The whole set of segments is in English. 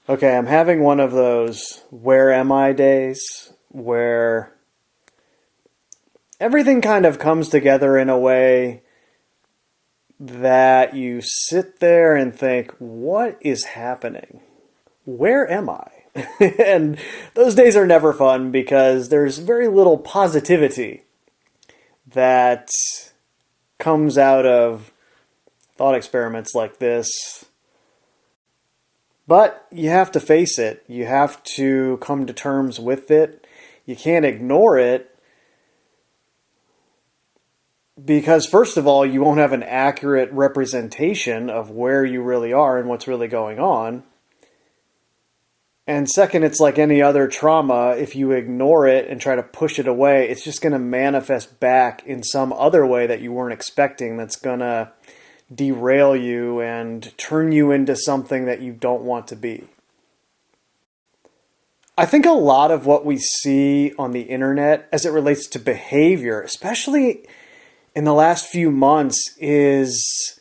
Okay, I'm having one of those where am I days where everything kind of comes together in a way that you sit there and think, what is happening? Where am I? And those days are never fun because there's very little positivity that comes out of thought experiments like this. But you have to face it. You have to come to terms with it. You can't ignore it because, first of all, you won't have an accurate representation of where you really are and what's really going on. And second, it's like any other trauma. If you ignore it and try to push it away, it's just going to manifest back in some other way that you weren't expecting that's going to derail you and turn you into something that you don't want to be. I think a lot of what we see on the internet as it relates to behavior, especially in the last few months, is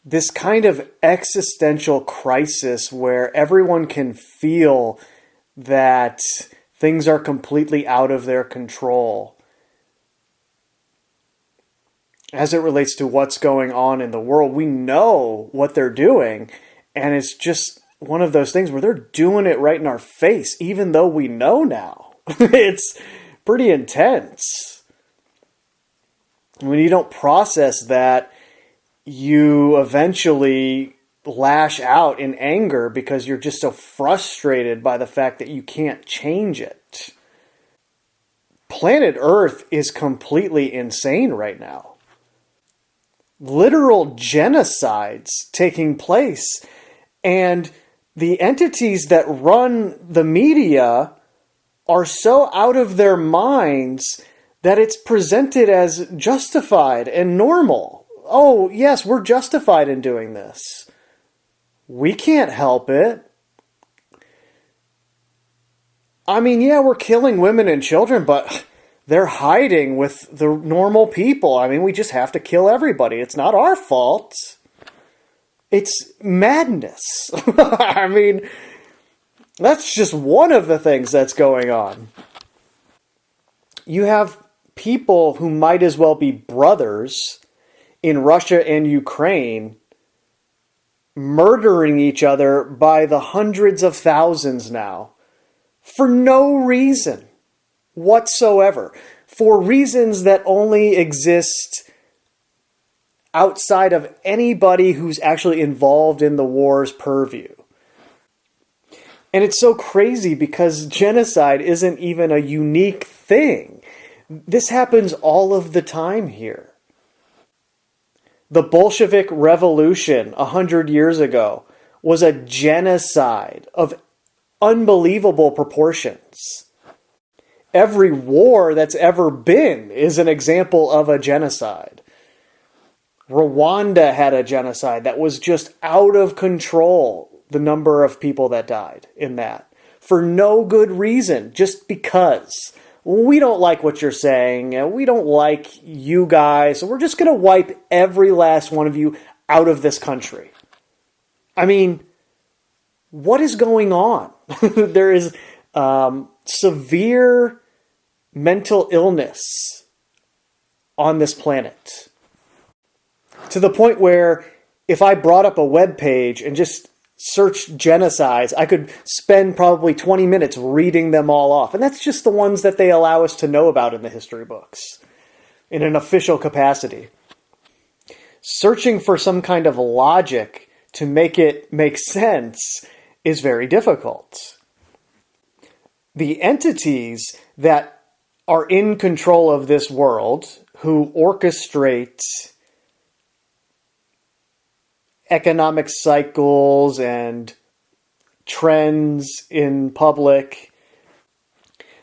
this kind of existential crisis where everyone can feel that things are completely out of their control as it relates to what's going on in the world. We know what they're doing, and it's just one of those things where they're doing it right in our face, even though we know now. It's pretty intense. When you don't process that, you eventually lash out in anger because you're just so frustrated by the fact that you can't change it. Planet Earth is completely insane right now. Literal genocides taking place, and the entities that run the media are so out of their minds that it's presented as justified and normal. Oh, yes, we're justified in doing this. We can't help it. I mean, yeah, we're killing women and children, but they're hiding with the normal people. I mean, we just have to kill everybody. It's not our fault. It's madness. I mean, that's just one of the things that's going on. You have people who might as well be brothers in Russia and Ukraine murdering each other by the hundreds of thousands now for no reason whatsoever, for reasons that only exist outside of anybody who's actually involved in the war's purview. And it's so crazy because genocide isn't even a unique thing. This happens all of the time here. The Bolshevik Revolution 100 years ago was a genocide of unbelievable proportions. Every war that's ever been is an example of a genocide. Rwanda had a genocide that was just out of control, the number of people that died in that, for no good reason, just because. We don't like what you're saying, we don't like you guys, so we're just going to wipe every last one of you out of this country. I mean, what is going on? There is severe mental illness on this planet. To the point where if I brought up a web page and just searched genocides, I could spend probably 20 minutes reading them all off. And that's just the ones that they allow us to know about in the history books in an official capacity. Searching for some kind of logic to make it make sense is very difficult. The entities that are in control of this world, who orchestrate economic cycles and trends in public,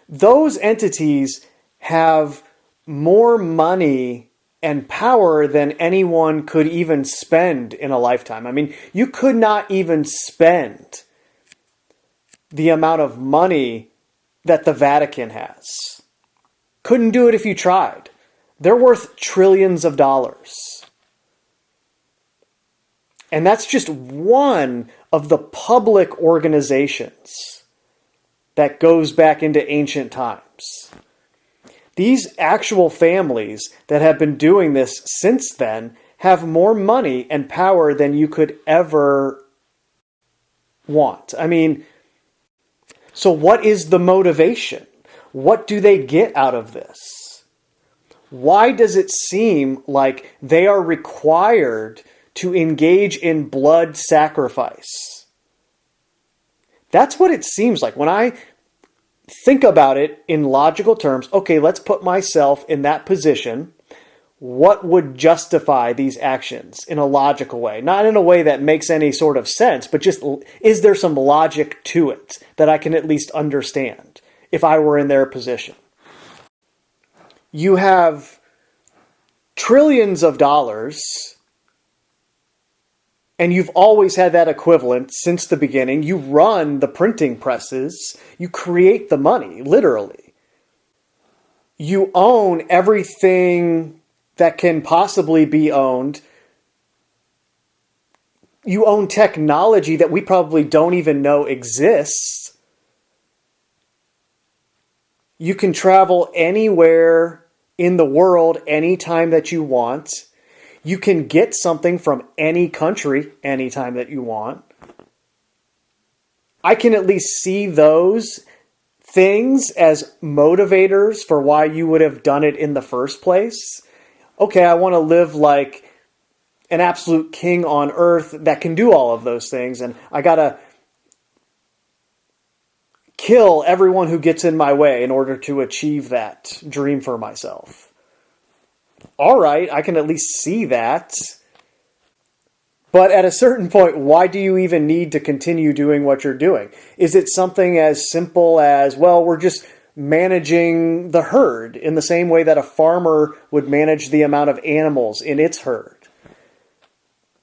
those entities have more money and power than anyone could even spend in a lifetime. I mean, you could not even spend the amount of money that the Vatican has. Couldn't do it if you tried. They're worth trillions of dollars. And that's just one of the public organizations that goes back into ancient times. These actual families that have been doing this since then have more money and power than you could ever want. I mean, so what is the motivation? What do they get out of this? Why does it seem like they are required to engage in blood sacrifice? That's what it seems like. When I think about it in logical terms, okay, let's put myself in that position. What would justify these actions in a logical way? Not in a way that makes any sort of sense, but just, is there some logic to it that I can at least understand if I were in their position? You have trillions of dollars, and you've always had that equivalent since the beginning. You run the printing presses. You create the money, literally. You own everything that can possibly be owned. You own technology that we probably don't even know exists. You can travel anywhere in the world anytime that you want. You can get something from any country anytime that you want. I can at least see those things as motivators for why you would have done it in the first place. Okay, I want to live like an absolute king on earth that can do all of those things, and I gotta kill everyone who gets in my way in order to achieve that dream for myself. All right, I can at least see that. But at a certain point, why do you even need to continue doing what you're doing? Is it something as simple as, well, we're just managing the herd in the same way that a farmer would manage the amount of animals in its herd?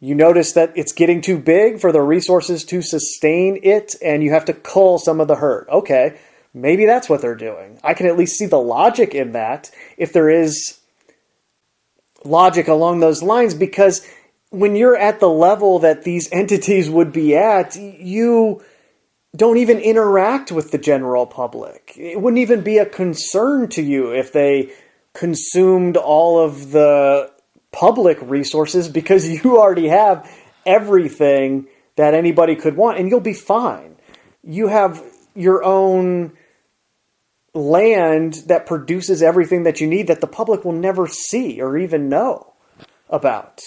You notice that it's getting too big for the resources to sustain it, and you have to cull some of the herd. Okay, maybe that's what they're doing. I can at least see the logic in that, if there is logic along those lines, because when you're at the level that these entities would be at, you don't even interact with the general public. It wouldn't even be a concern to you if they consumed all of the public resources, because you already have everything that anybody could want, and you'll be fine. You have your own land that produces everything that you need that the public will never see or even know about.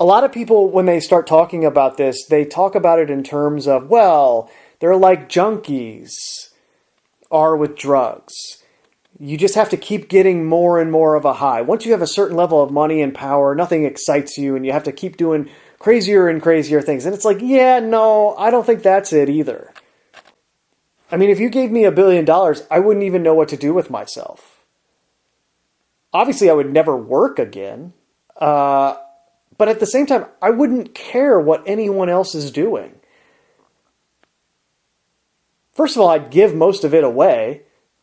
A lot of people, when they start talking about this, they talk about it in terms of, well, they're like junkies are with drugs. You just have to keep getting more and more of a high. Once you have a certain level of money and power, nothing excites you, and you have to keep doing crazier and crazier things. And it's like, yeah, no, I don't think that's it either. I mean, if you gave me $1 billion, I wouldn't even know what to do with myself. Obviously, I would never work again. But at the same time, I wouldn't care what anyone else is doing. First of all, I'd give most of it away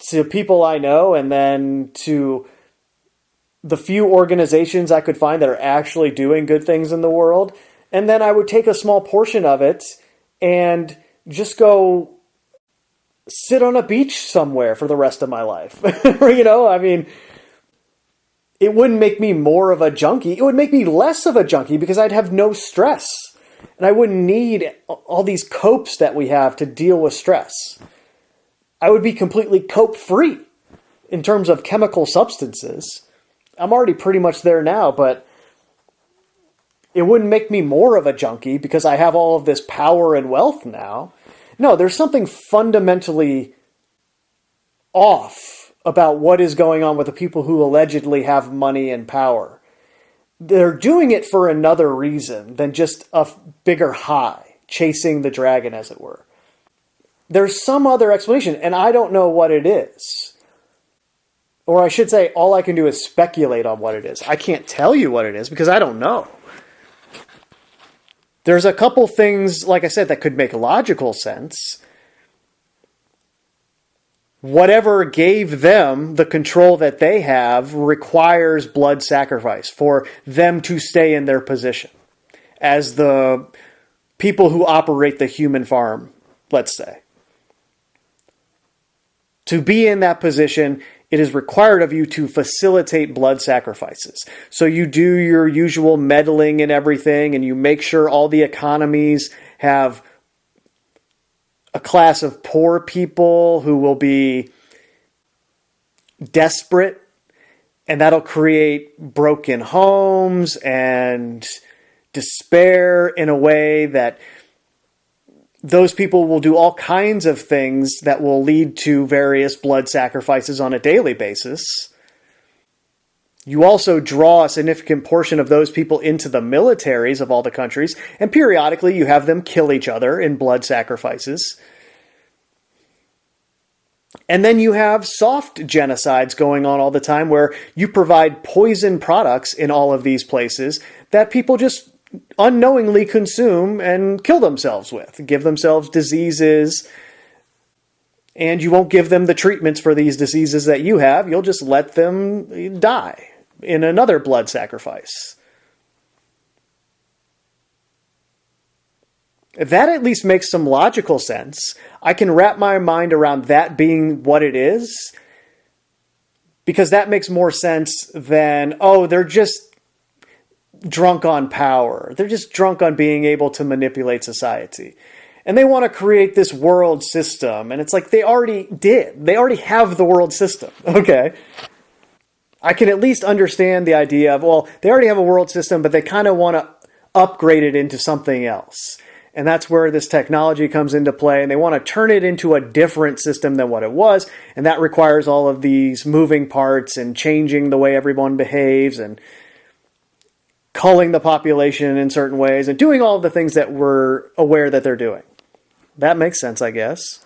to people I know, and then to the few organizations I could find that are actually doing good things in the world. And then I would take a small portion of it and just go sit on a beach somewhere for the rest of my life. I mean, it wouldn't make me more of a junkie. It would make me less of a junkie because I'd have no stress. And I wouldn't need all these copes that we have to deal with stress. I would be completely cope-free in terms of chemical substances. I'm already pretty much there now, but it wouldn't make me more of a junkie because I have all of this power and wealth now. No, there's something fundamentally off about what is going on with the people who allegedly have money and power. They're doing it for another reason than just a bigger high, chasing the dragon, as it were. There's some other explanation, and I don't know what it is. Or I should say, all I can do is speculate on what it is. I can't tell you what it is because I don't know. There's a couple things, like I said, that could make logical sense. Whatever gave them the control that they have requires blood sacrifice for them to stay in their position. as the people who operate the human farm, let's say. To be in that position, it is required of you to facilitate blood sacrifices. So you do your usual meddling and everything, and you make sure all the economies have a class of poor people who will be desperate, and that'll create broken homes and despair in a way that those people will do all kinds of things that will lead to various blood sacrifices on a daily basis. You also draw a significant portion of those people into the militaries of all the countries, and periodically you have them kill each other in blood sacrifices. And then you have soft genocides going on all the time where you provide poison products in all of these places that people just unknowingly consume and kill themselves with, give themselves diseases, and you won't give them the treatments for these diseases that you have. You'll just let them die in another blood sacrifice. That at least makes some logical sense. I can wrap my mind around that being what it is, because that makes more sense than, oh, they're just drunk on power. They're just drunk on being able to manipulate society. And they want to create this world system. And it's like they already did. They already have the world system. Okay. I can at least understand the idea of, well, they already have a world system, but they kind of want to upgrade it into something else. And that's where this technology comes into play. And they want to turn it into a different system than what it was. And that requires all of these moving parts and changing the way everyone behaves and culling the population in certain ways and doing all of the things that we're aware that they're doing. That makes sense, I guess.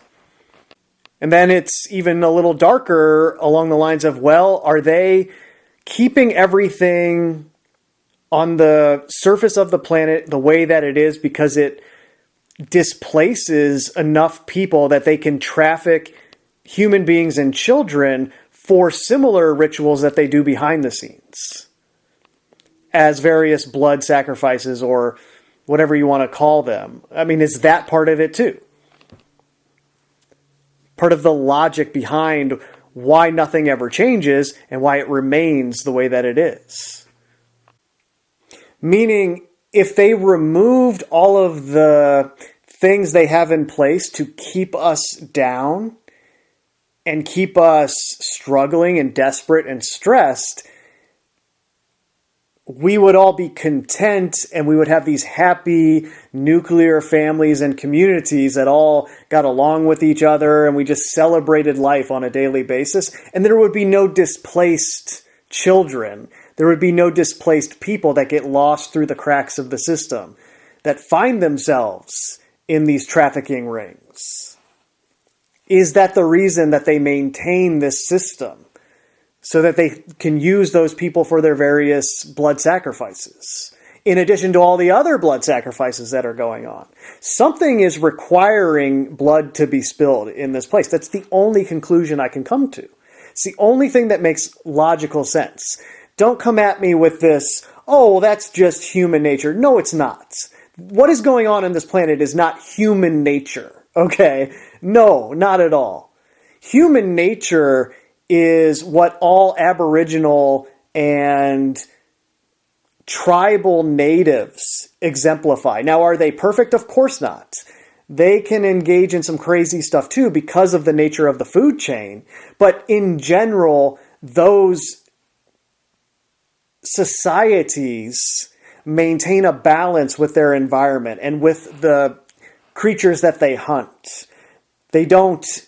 And then it's even a little darker along the lines of, well, are they keeping everything on the surface of the planet the way that it is because it displaces enough people that they can traffic human beings and children for similar rituals that they do behind the scenes as various blood sacrifices or whatever you want to call them? I mean, is that part of it too? Part of the logic behind why nothing ever changes and why it remains the way that it is. Meaning, if they removed all of the things they have in place to keep us down and keep us struggling and desperate and stressed, we would all be content and we would have these happy nuclear families and communities that all got along with each other, and we just celebrated life on a daily basis. And there would be no displaced children. There would be no displaced people that get lost through the cracks of the system, that find themselves in these trafficking rings. Is that the reason that they maintain this system? So that they can use those people for their various blood sacrifices, in addition to all the other blood sacrifices that are going on. Something is requiring blood to be spilled in this place. That's the only conclusion I can come to. It's the only thing that makes logical sense. Don't come at me with this, oh, well, that's just human nature. No, it's not. What is going on this planet is not human nature, okay? No, not at all. Human nature is what all Aboriginal and tribal natives exemplify. Now, are they perfect? Of course not. They can engage in some crazy stuff too because of the nature of the food chain. But in general, those societies maintain a balance with their environment and with the creatures that they hunt. They don't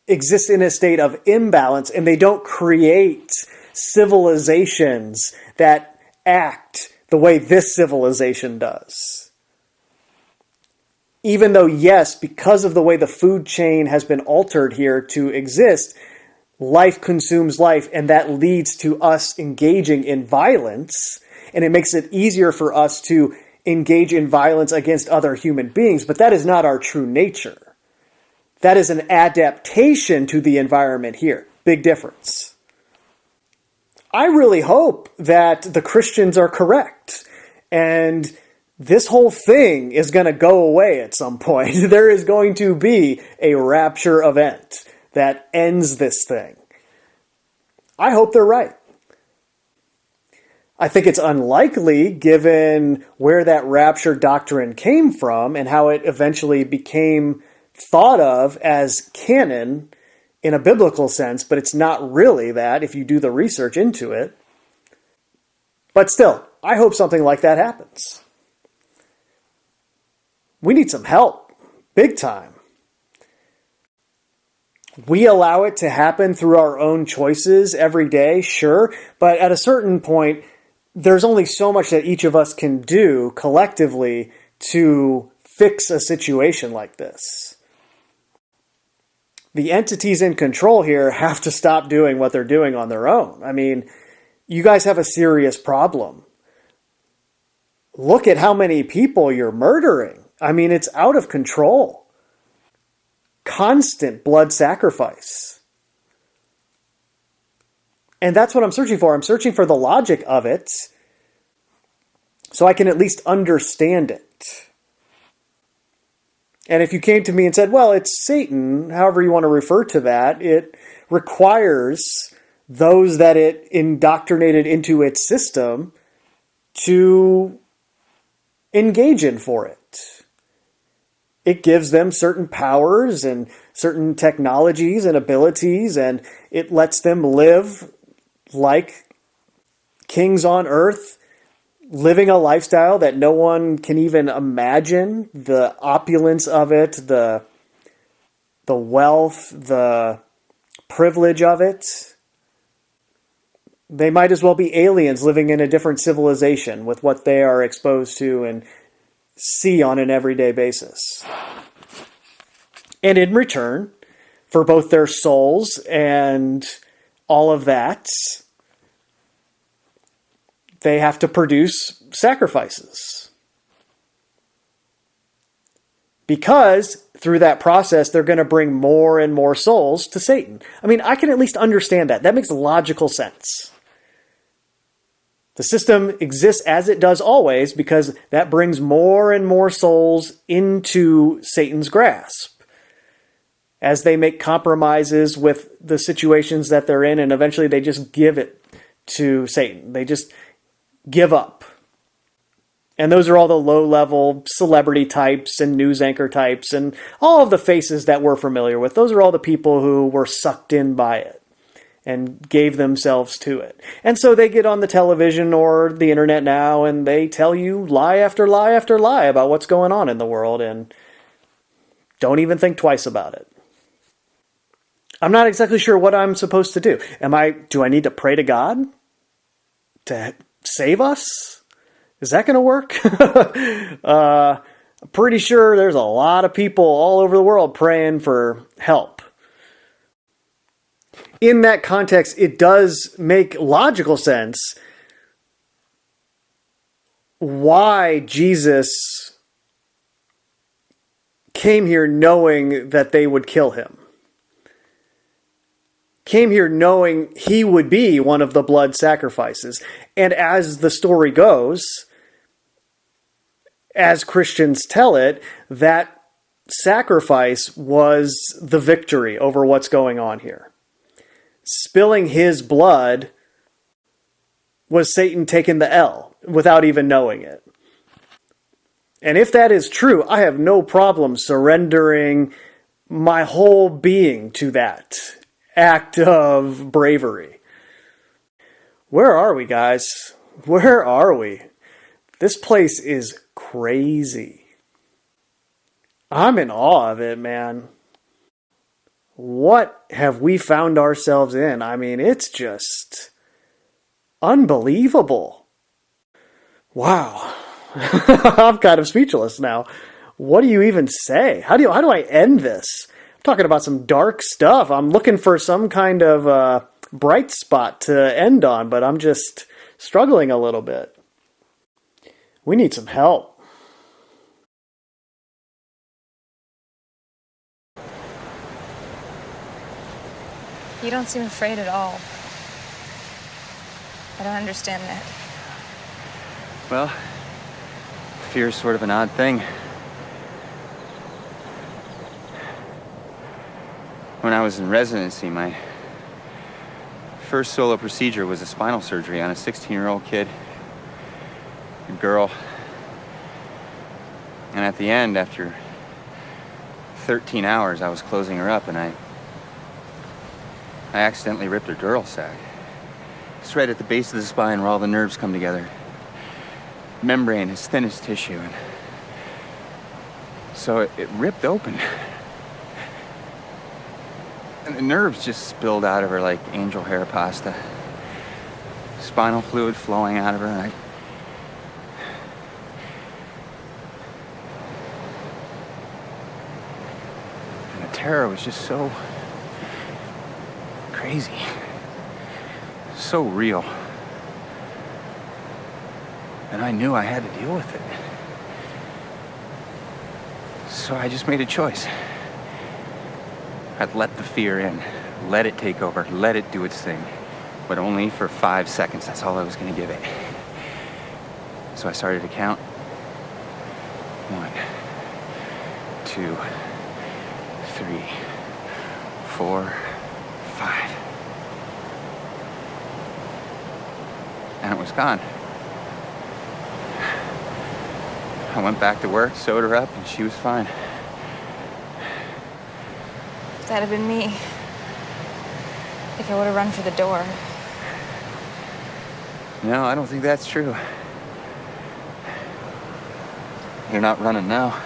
exist in a state of imbalance, and they don't create civilizations that act the way this civilization does. Even though, yes, because of the way the food chain has been altered here to exist, life consumes life, and that leads to us engaging in violence, and it makes it easier for us to engage in violence against other human beings, but that is not our true nature. That is an adaptation to the environment here. Big difference. I really hope that the Christians are correct. And this whole thing is going to go away at some point. There is going to be a rapture event that ends this thing. I hope they're right. I think it's unlikely, given where that rapture doctrine came from and how it eventually became thought of as canon in a biblical sense, but it's not really that if you do the research into it. But still, I hope something like that happens. We need some help, big time. We allow it to happen through our own choices every day, sure, but at a certain point, there's only so much that each of us can do collectively to fix a situation like this. The entities in control here have to stop doing what they're doing on their own. I mean, you guys have a serious problem. Look at how many people you're murdering. I mean, it's out of control. Constant blood sacrifice. And that's what I'm searching for. I'm searching for the logic of it so I can at least understand it. And if you came to me and said, well, it's Satan, however you want to refer to that, it requires those that it indoctrinated into its system to engage in for it. It gives them certain powers and certain technologies and abilities, and it lets them live like kings on earth, living a lifestyle that no one can even imagine, the opulence of it, the wealth, the privilege of it. They might as well be aliens living in a different civilization with what they are exposed to and see on an everyday basis. And in return, for both their souls and all of that, they have to produce sacrifices. Because through that process, they're going to bring more and more souls to Satan. I mean, I can at least understand that. That makes logical sense. The system exists as it does always because that brings more and more souls into Satan's grasp as they make compromises with the situations that they're in, and eventually they just give it to Satan. They just give up. And those are all the low-level celebrity types and news anchor types and all of the faces that we're familiar with. Those are all the people who were sucked in by it and gave themselves to it. And so they get on the television or the internet now and they tell you lie after lie after lie about what's going on in the world and don't even think twice about it. I'm not exactly sure what I'm supposed to do. Do I need to pray to God to save us? Is that going to work? I'm pretty sure there's a lot of people all over the world praying for help. In that context, it does make logical sense why Jesus came here knowing that they would kill him. Came here knowing he would be one of the blood sacrifices. And as the story goes, as Christians tell it, that sacrifice was the victory over what's going on here. Spilling his blood was Satan taking the L without even knowing it. And if that is true, I have no problem surrendering my whole being to that act of bravery. Where are we, guys? Where are we? This place is crazy. I'm in awe of it, man. What have we found ourselves in? I mean, it's just unbelievable. Wow. I'm kind of speechless now. What do you even say? How do I end this? I'm talking about some dark stuff. I'm looking for some kind of bright spot to end on, but I'm just struggling a little bit. We need some help. You don't seem afraid at all. I don't understand that. Well, fear is sort of an odd thing. When I was in residency, my first solo procedure was a spinal surgery on a 16-year-old kid, a girl. And at the end, after 13 hours, I was closing her up, and I accidentally ripped her dural sac. It's right at the base of the spine where all the nerves come together. Membrane as thin as tissue, and so it ripped open. And the nerves just spilled out of her like angel hair pasta. Spinal fluid flowing out of her, and the terror was just so crazy, so real. And I knew I had to deal with it. So I just made a choice. I'd let the fear in, let it take over, let it do its thing. But only for 5 seconds, that's all I was gonna give it. So I started to count. 1, 2, 3, 4, 5. And it was gone. I went back to work, sewed her up, and she was fine. If that had been me, I think I would have run for the door. No, I don't think that's true. You're not running now.